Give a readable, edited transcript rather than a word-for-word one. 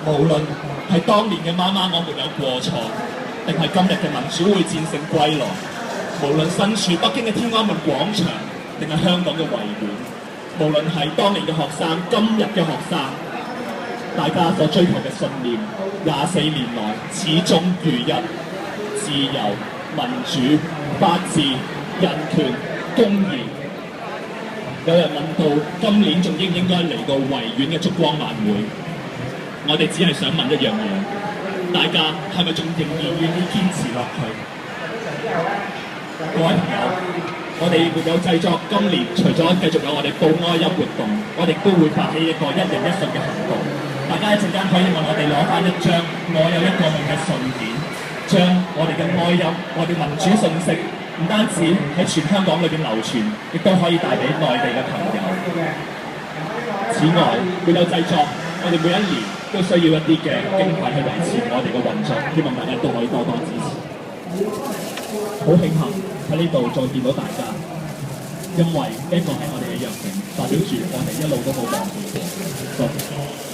無論係當年嘅媽媽我沒有過錯，定係今日嘅民主會戰勝歸來，無論身處北京嘅天安門廣場，定係香港嘅維園，無論係當年嘅學生，今日嘅學生，大家所追求嘅信念，24年來始終如一，自由、民主、法治、人權、公義。有人問到今年仲應唔應該嚟個維園嘅燭光晚會？我哋只係想問一樣嘢，大家係咪仲仍然願意堅持落去？各位朋友，我哋沒有製作今年除咗繼續有我哋報哀音活動，我哋都會發起一個一人一信嘅行動。大家一陣間可以問我哋攞翻一張我有一個夢嘅信件，將我哋嘅哀音、我哋民主信息，唔單止喺全香港裏邊流傳，亦都可以帶俾內地嘅朋友。此外，沒有製作，我哋每一年都需要一啲嘅經費去維持我哋嘅運作，希望大家都可以多多支持。好慶幸喺呢度再見到大家，因為呢個係我哋嘅約定，代表住我哋一路都冇忘記過。多謝。